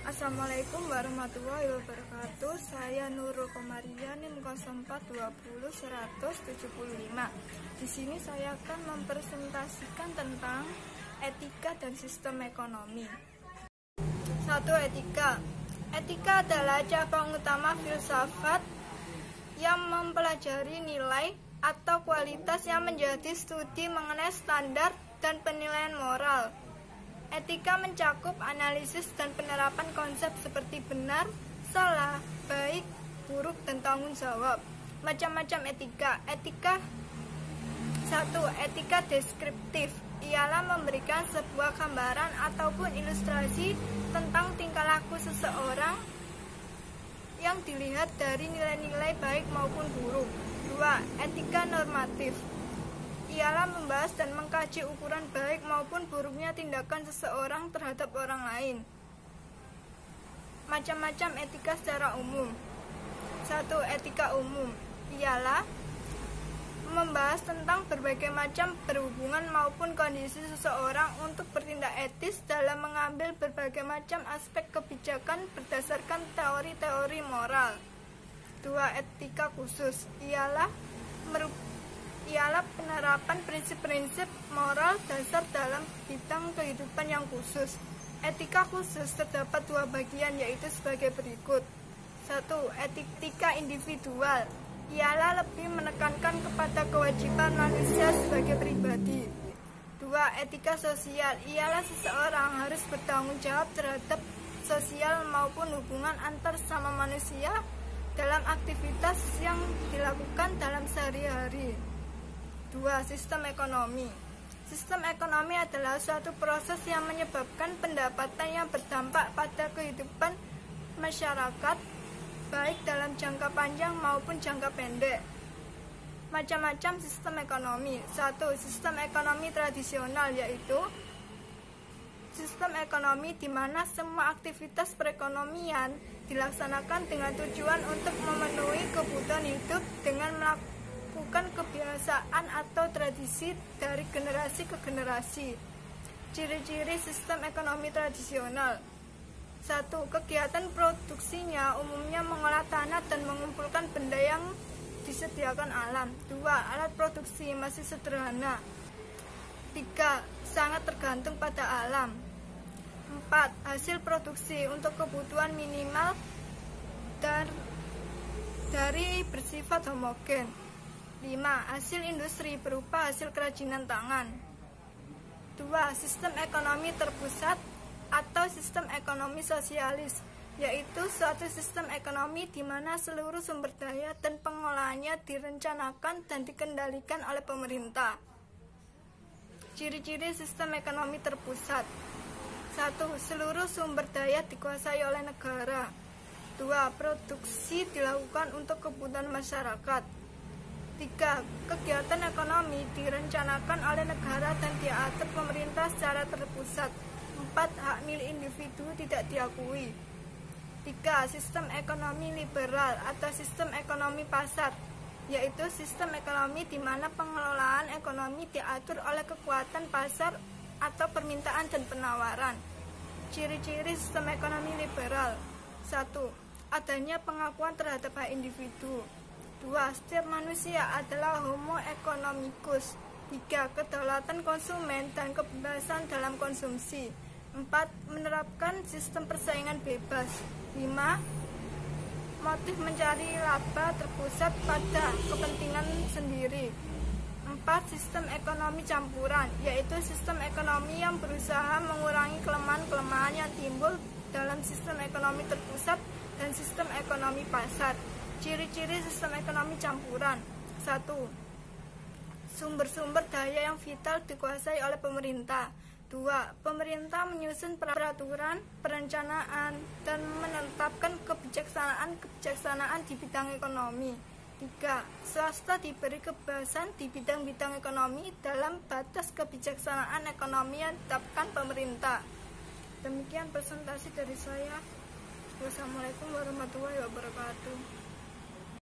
Assalamualaikum warahmatullahi wabarakatuh. Saya Nurul Komarian, NIM 0420100175. Di sini saya akan mempresentasikan tentang etika dan sistem ekonomi. 1. Etika. Etika adalah cabang utama filsafat yang mempelajari nilai atau kualitas yang menjadi studi mengenai standar dan penilaian moral. Etika mencakup analisis dan penerapan konsep seperti benar, salah, baik, buruk, dan tanggung jawab. Macam-macam etika. 1. Etika deskriptif ialah memberikan sebuah gambaran ataupun ilustrasi tentang tingkah laku seseorang yang dilihat dari nilai-nilai baik maupun buruk. 2. Etika normatif ialah membahas dan mengkaji ukuran baik maupun buruknya tindakan seseorang terhadap orang lain. Macam-macam etika secara umum. 1. Etika umum ialah membahas tentang berbagai macam perhubungan maupun kondisi seseorang untuk bertindak etis dalam mengambil berbagai macam aspek kebijakan berdasarkan teori-teori moral. 2. Etika khusus ialah penerapan prinsip-prinsip moral dasar dalam bidang kehidupan yang khusus. Etika khusus terdapat dua bagian, yaitu sebagai berikut. 1. Etika individual ialah lebih menekankan kepada kewajiban manusia sebagai pribadi. 2. Etika sosial ialah seseorang harus bertanggung jawab terhadap sosial maupun hubungan antar sesama manusia dalam aktivitas yang dilakukan dalam sehari-hari. 2. Sistem ekonomi. Sistem ekonomi adalah suatu proses yang menyebabkan pendapatan yang berdampak pada kehidupan masyarakat, baik dalam jangka panjang maupun jangka pendek. Macam-macam sistem ekonomi. 1. Sistem ekonomi tradisional, yaitu sistem ekonomi di mana semua aktivitas perekonomian dilaksanakan dengan tujuan untuk memenuhi kebutuhan hidup dengan melakukan kebiasaan atau tradisi dari generasi ke generasi. Ciri-ciri sistem ekonomi tradisional. 1. Kegiatan produksinya umumnya mengolah tanah dan mengumpulkan benda yang disediakan alam. 2. Alat produksi masih sederhana. 3. Sangat tergantung pada alam. 4. Hasil produksi untuk kebutuhan minimal dan dari bersifat homogen. 5. Hasil industri berupa hasil kerajinan tangan. 2. Sistem ekonomi terpusat atau sistem ekonomi sosialis, yaitu suatu sistem ekonomi di mana seluruh sumber daya dan pengolahannya direncanakan dan dikendalikan oleh pemerintah. Ciri-ciri sistem ekonomi terpusat. 1. Seluruh sumber daya dikuasai oleh negara. 2. Produksi dilakukan untuk kebutuhan masyarakat. 3. Kegiatan ekonomi direncanakan oleh negara dan diatur pemerintah secara terpusat. 4. Hak milik individu tidak diakui. 3. Sistem ekonomi liberal atau sistem ekonomi pasar, yaitu sistem ekonomi di mana pengelolaan ekonomi diatur oleh kekuatan pasar atau permintaan dan penawaran. Ciri-ciri sistem ekonomi liberal. 1. Adanya pengakuan terhadap hak individu. 2. Setiap manusia adalah homo economicus. 3. Kedaulatan konsumen dan kebebasan dalam konsumsi. 4. Menerapkan sistem persaingan bebas. 5. Motif mencari laba terpusat pada kepentingan sendiri. 4. Sistem ekonomi campuran, yaitu sistem ekonomi yang berusaha mengurangi kelemahan-kelemahan yang timbul dalam sistem ekonomi terpusat dan sistem ekonomi pasar. Ciri-ciri sistem ekonomi campuran. 1. Sumber-sumber daya yang vital dikuasai oleh pemerintah. 2. Pemerintah menyusun peraturan, perencanaan, dan menetapkan kebijaksanaan di bidang ekonomi. 3. Swasta diberi kebebasan di bidang-bidang ekonomi dalam batas kebijaksanaan ekonomi yang ditetapkan pemerintah. Demikian presentasi dari saya. Wassalamualaikum warahmatullahi wabarakatuh.